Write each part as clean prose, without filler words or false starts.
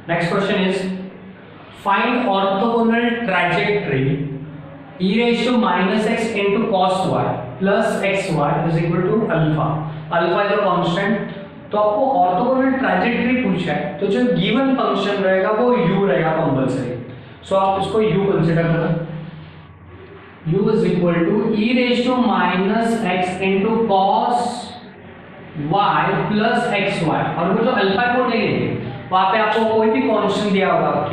Next question is find orthogonal trajectory e raised to minus x into cos y plus xy is equal to alpha. Alpha is a constant. तो आपको orthogonal trajectory पूछा है तो जो given function रहेगा वो u रहेगा compulsory. सो आप इसको u कंसीडर करो. u is equal to e raised to minus x into cos y plus xy और वो जो अल्फा को नहीं लेंगे वहां पे आपको कोई भी कांस्टेंट दिया होगा k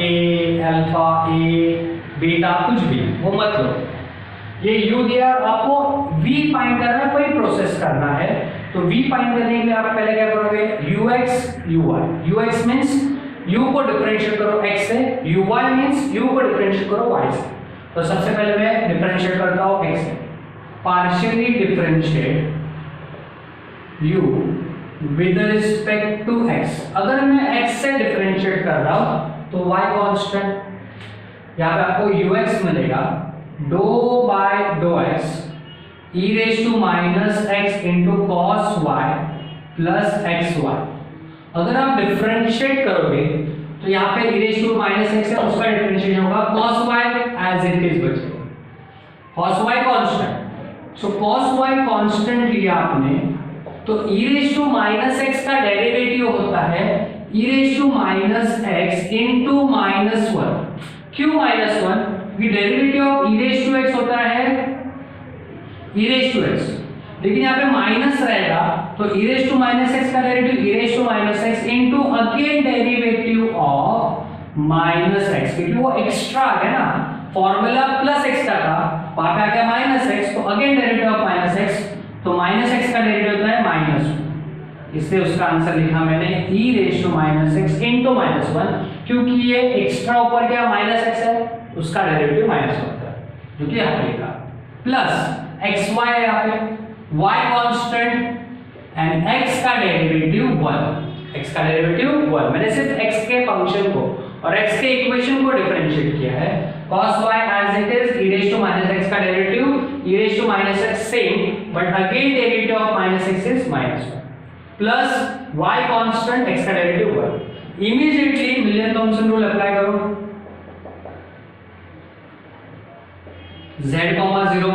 अल्फा a बीटा कुछ भी वो मत लो. ये u दिया आपको v फाइंड करना है कोई प्रोसेस करना है तो v फाइंड करने के लिए आप पहले क्या करोगे ux uy. ux means u को डिफरेंशिएट करो x से uy मींस u को डिफरेंशिएट करो y से. तो सबसे पहले मैं डिफरेंशिएट करता हूं x से. Partially differentiate u with respect to x. अगर मैं x से डिफरेंशिएट कर रहा हूं तो y कांस्टेंट. यहां पे आपको ux मिलेगा dou by dou x e raised to minus x into cos y plus xy. अगर आप डिफरेंशिएट करोगे तो यहाँ पे e raised to minus x है उसका डिफरेंशिएट होगा cos y as it is बचेगा. cos y constant. So cos y constant लिया आपने तो e raised to minus x का डेरिवेटिव होता है e raised to minus x into minus 1. क्यों minus 1? कि derivative of e raised to x होता है e raised to x, लेकिन यहाँ पे माइनस रहेगा तो e raised to minus x का derivative e raised to minus x into again derivative of minus x, क्योंकि वो एक्स्ट्रा आ गया ना. फॉर्मूला प्लस x का था वहां पे आ गया माइनस x तो again derivative of minus x तो माइनस x का डेरिवेटिव होता है माइनस 2. इसलिए उसका आंसर लिखा मैंने e raised to minus x into minus 1 क्योंकि ये एक्स्ट्रा ऊपर क्या माइनस x है उसका डेरिवेटिव माइनस होता है जो कि यहाँ पे लिखा. प्लस xy है यहाँ पे y कांस्टेंट एंड x का डेरिवेटिव 1. x का डेरिवेटिव 1. मैंने सिर्फ x के फंक्शन को और x के इक्वेशन को डिफरेंशिएट किया है. cos y as it is e raised to minus x का derivative e raised to minus x same but again derivative of minus x is minus 1 plus y constant x का derivative 1. Immediately Milne Thomson rule apply करो. z, 0.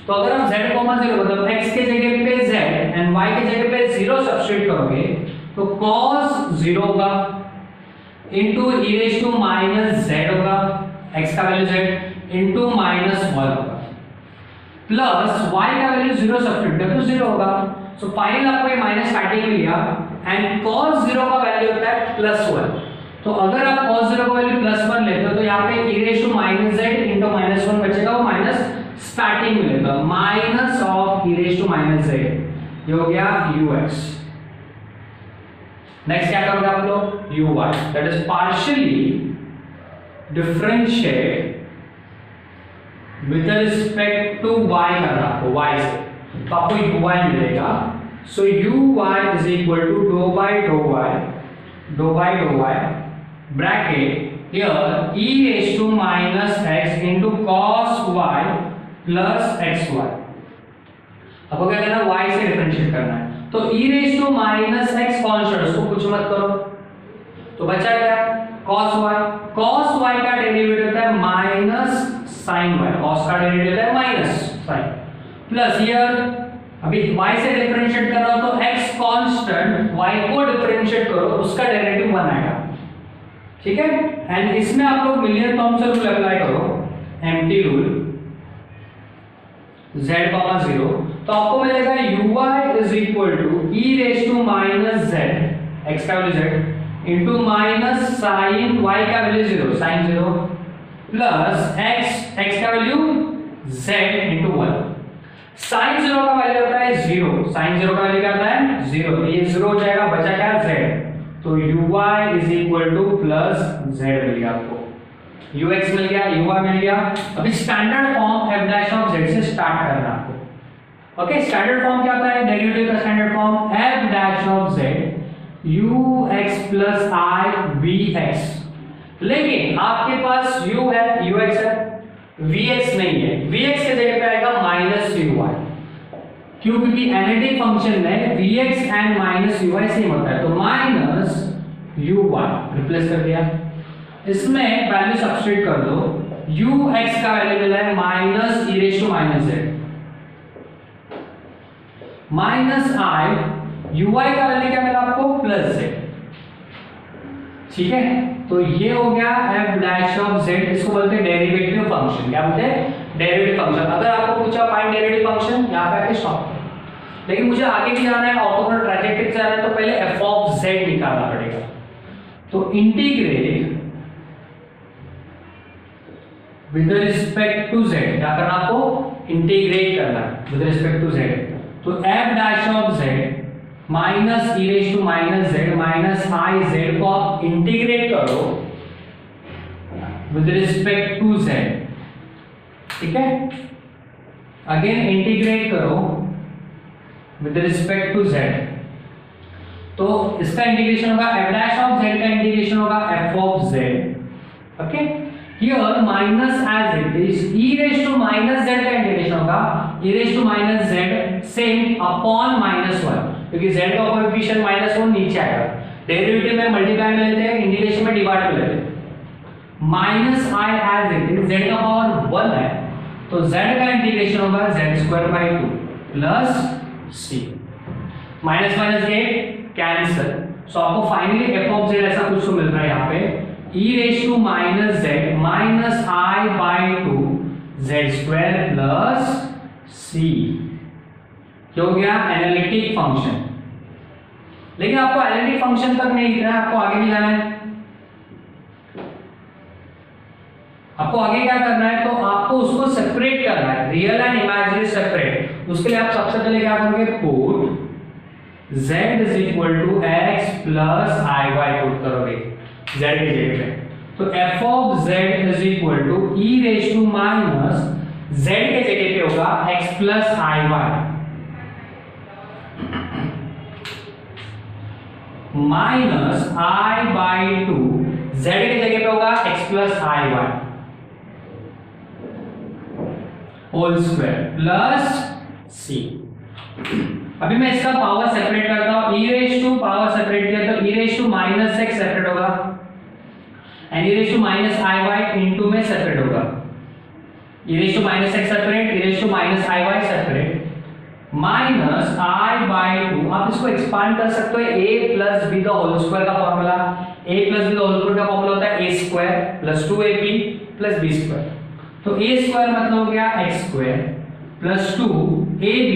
तो अगर आप z, 0 मतलब x के जगह पे z एंड y के जगह पे 0 सब्स्टिट्यूट करोगे तो cos 0 होगा into e raised to minus z होगा x का वैल्यू z इनटू -1 होगा प्लस y का वैल्यू 0 सब्स्टिट्यूट कर तो 0 होगा. सो फाइनल आपको ये माइनस स्टार्टिंग में लिया एंड cos 0 का वैल्यू होता है +1. तो अगर आप cos 0 का वैल्यू +1 लेते हो तो यहाँ पे e raised to minus z into -1 बचेगा वो माइनस स्टार्टिंग में लेगा minus of e raised to minus z. ये हो गया ux. नेक्स्ट क्या करोगे आप लोग uy that is partially differentiate with respect to y करना आपको y से तो आपको uy मिलेगा. सो uy is equal to dou by dou y bracket here e raised to minus x into cos y plus xy. आपको क्या करना है y से डिफरेंशिएट करना है तो e raised to minus x constant उसको कुछ मत करो तो बचा क्या cos y का डेरिवेटिव होता है माइनस sin y. cos का डेरिवेटिव होता है माइनस sin प्लस हियर अभी y से डिफरेंशिएट कर रहा हो तो x कांस्टेंट y को डिफरेंशिएट करो उसका डेरिवेटिव 1 आएगा. ठीक है. एंड इसमें आप लोग मिलियन थॉमसन रूल अप्लाई करो एम्प्टी रूल z, 0 तो आपको मिलेगा uy is equal to e raised to minus z x का value z into minus sin y का वैल्यू 0 sin 0 प्लस x का वैल्यू z into 1. sin 0 का value होता है 0. sin 0 का वैल्यू क्या होता है 0 तो ये 0 हो जाएगा बचा क्या z तो uy is equal to plus z मिल गया आपको. ux मिल गया uy मिल गया. अभी standard form f dash of z से स्टार्ट करना आपको. ओके स्टैंडर्ड फॉर्म क्या होता है डेरिवेटिव का standard form f dash of z ux plus I vx. लेकिन आपके पास u है ux है vx नहीं है. vx के जगह पे आएगा माइनस uy क्योंकि एनालिटिक फंक्शन में vx and minus uy same होता है तो माइनस u y रिप्लेस कर दिया, इसमें वैल्यू सब्स्टिट्यूट कर दो, u x का वैल्यू मिला है minus e raise to minus z minus i, u y का वैल्यू क्या मिला आपको प्लस जेड। ठीक है, तो ये हो गया f डैश ऑफ z, इसको बोलते हैं डेरिवेटिव फंक्शन। क्या बोलते हैं? Derivative function. अगर आपको पूछा फाइंड डेरिवेटिव फंक्शन, यहां पे आके स्टॉप करो। लेकिन मुझे आगे भी जाना है, ऑर्थोगोनल ट्रांजेक्टिव से जाना है, तो पहले f ऑफ z निकालना पड़ेगा। तो integrate with respect to z, क्या करना आपको? इंटीग्रेट करना है विद रिस्पेक्ट टू z। तो f dash of z minus e raise to minus z minus i z को आप इंटीग्रेट करो विद रिस्पेक्ट टू जेड। ठीक है, अगेन इंटीग्रेट करो विद रिस्पेक्ट टू जेड। तो इसका इंटीग्रेशन होगा f डैश ऑफ z का इंटीग्रेशन होगा f of z। Okay, here minus as it is e raise to minus z का इंटीग्रेशन होगा e raise to minus z same upon minus 1, क्योंकि z का coefficient minus 1 नीचे आएगा। Derivative में multiply में लेते हैं, इंटीग्रेशन में डिवाइड में लेते हैं। Minus i as it is, z का पावर 1 है, तो z का इंटीग्रेशन होगा z² 2 plus c। Minus minus get cancel, so आपको फाइनली f ऑफ z ऐसा कुछ तो मिल रहा है यहाँ पे e raise to minus z minus i by 2 z² plus c। क्या हो गया? Analytic function. लेकिन आपको एनालिटिक फंक्शन तक नहीं लिखना है, आपको आगे भी जाना है। आपको आगे क्या करना है? तो आपको उसको सेपरेट करना है, रियल एंड इमेजिनरी सेपरेट। उसके लिए आप सबसे पहले क्या करोगे? Put z is equal to x plus i y put करोगे z की जगह पे। तो f of z is equal to e raise to minus z के जगह पे होगा x plus i y minus i by 2, z के जगह पे होगा x plus i y whole square plus c। अभी मैं इसका पावर सेपरेट करता हूं, e raise to power separate किया तो e raise to minus x separate होगा and e raise to minus i y into में सेपरेट होगा। e raise to minus x separate, e raise to minus i y separate minus i by 2। आप इसको expand कर सकते हो, a plus b the whole square का formula. a plus b the whole square का formula होता है a square plus 2ab plus b square. तो a स्क्वायर मतलब हो गया x square plus 2ab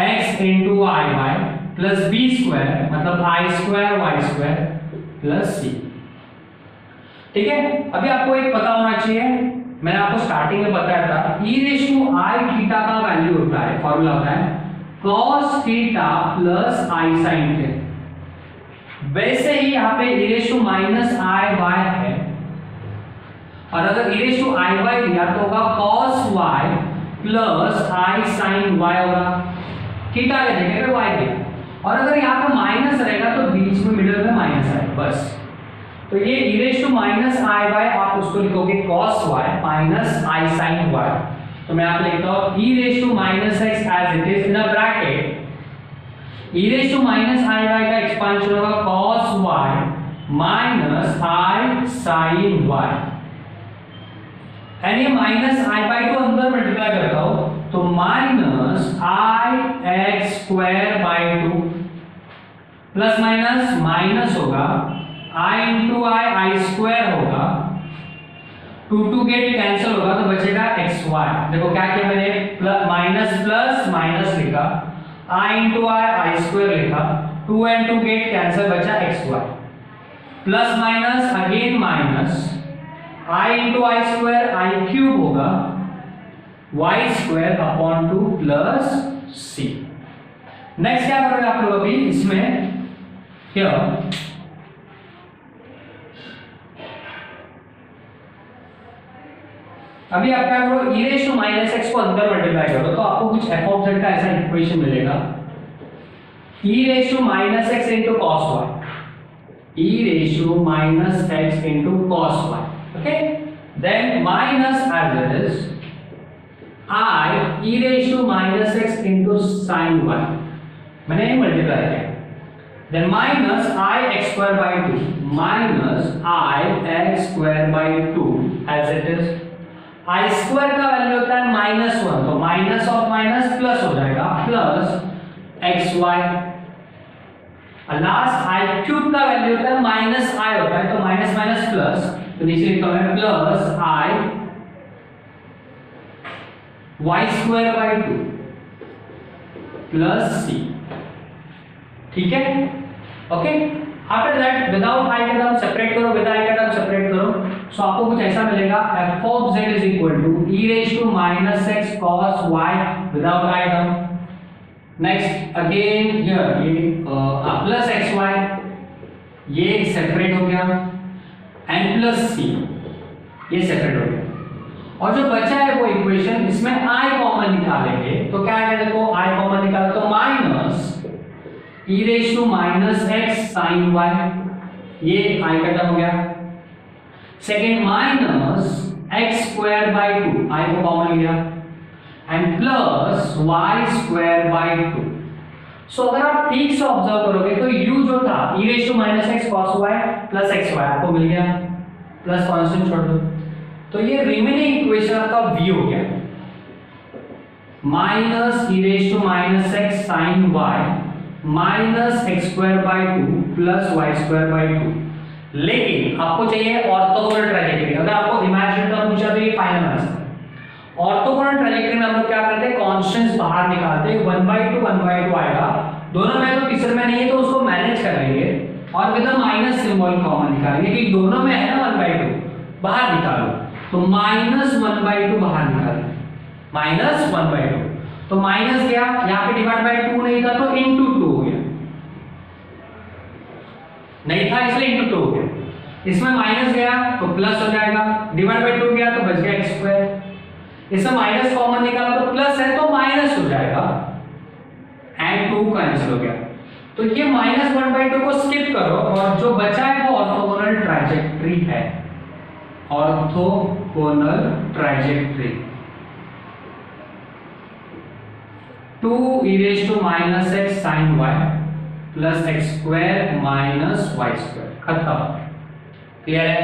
x into i y plus b square मतलब i square y square plus c। ठीक है, अभी आपको एक पता होना चाहिए, मैंने आपको स्टार्टिंग में बताया था, e raise to i theta का वैल्यू होता है, फॉर्मूला होता है cos theta plus i sin theta. वैसे ही यहाँ पे e raise to minus i y है, और अगर e raise to i y दिया तो होगा cos y plus i sin y होगा, थीटा के जगह पे y दिया। और अगर यहाँ पे माइनस रहेगा तो बीच में मिडिल में माइनस आएगा बस। तो ये e raise to minus i y आप उसको लिखोगे cos y minus i sin y। तो मैं आप लिखता हूं e raise to minus x as it is in a bracket e raise to minus i y का एक्सपांशन होगा cos y minus i sin y। And ये minus i by 2 अंदर multiply करता हूं तो minus i x square by 2 plus minus minus होगा i into I square होगा, 2 get cancel होगा तो बचेगा xy। देखो क्या किया मैंने, प्लस माइनस लिखा, i इंटू आई स्क्वायर लिखा, 2 एंड 2 गेट कैंसिल बचा xy plus minus again minus i into I square I cube होगा y square upon 2 plus c। Next क्या करोगे आप लोग अभी इसमें, हियर अभी आप क्या करो, e raise to minus x को अंदर मल्टीप्लाई करो तो आपको कुछ f ऑफ z का ऐसा इक्वेशन मिलेगा, e raise to minus x into cos y, e raise to minus x into cos y। Okay, then minus as it is i e raise to minus x into sin y। मैंने ये multiply किया, then minus i x square by two, minus i x square by two as it is. I square का value होता है -1, तो minus of minus plus हो जाएगा, plus x y. Last i cube का वैल्यू होता है माइनस आई होता है, तो माइनस माइनस प्लस, तो नीचे लिखा हुआ है plus i y square by two plus c. ठीक है, okay. After that without i का टर्म सेपरेट करो, विद आई का टर्म सेपरेट करो, सो आपको कुछ ऐसा मिलेगा, f of z is equal to e raised to minus x cos y without I term। Next again here ये प्लस एक्स वाई, ये सेपरेट हो गया, एंड प्लस सी ये सेपरेट हो गया, और जो बचा है वो इक्वेशन, इसमें i कॉमन निकालेंगे तो क्या है, देखो i कॉमन निकालो तो minus e raise to minus x sin y, ये i का टर्म हो गया। Second minus x square by two, i को कॉमन लिया, and plus y square by two. So अगर आप ठीक से ऑब्जर्व करोगे तो u जो था e raise to minus x cos y plus x y आपको मिल गया, प्लस कांस्टेंट छोड़ दो, तो ये रिमेनिंग इक्वेशन आपका v हो गया, minus e raise to minus x sin y minus x square by two plus y square by two. लेकिन आपको चाहिए ऑर्थोगोनल ट्रेजेक्टरी, अगर आपको इमेजिनरी टर्म पूछा तो ये फाइनल आंसर है। ऑर्थोगोनल ट्रेजेक्टरी में हम लोग क्या करते हैं, कांस्टेंट्स बाहर निकालते हैं, 1/2 आएगा, दोनों में तो तीसरे में नहीं है तो उसको मैनेज कर लेंगे, और with the minus symbol common निकालेंगे, कि दोनों में है ना 1/2, बाहर निकालो, तो माइनस 1/2 बाहर निकालो, माइनस 1/2, तो माइनस गया, यहाँ पे डिवाइड बाय 2 नहीं था तो इनटू 2 हो गया, नहीं था इसलिए इनटू 2 हो गया, इसमें माइनस गया तो प्लस हो जाएगा, डिवाइड बाय 2 गया तो बच गया एक्स स्क्वायर, इसमें माइनस कॉमन निकाला तो प्लस है तो माइनस हो जाएगा, एंड 2 कैंसिल हो गया, तो ये माइनस 1/2 को स्किप करो, और जो बचा है वो ऑर्थोगोनल ट्राइजेक्टरी है, orthogonal ट्राइजेक्टरी 2 e raised to minus x sin y plus x square minus y square, खत्म। क्लियर है?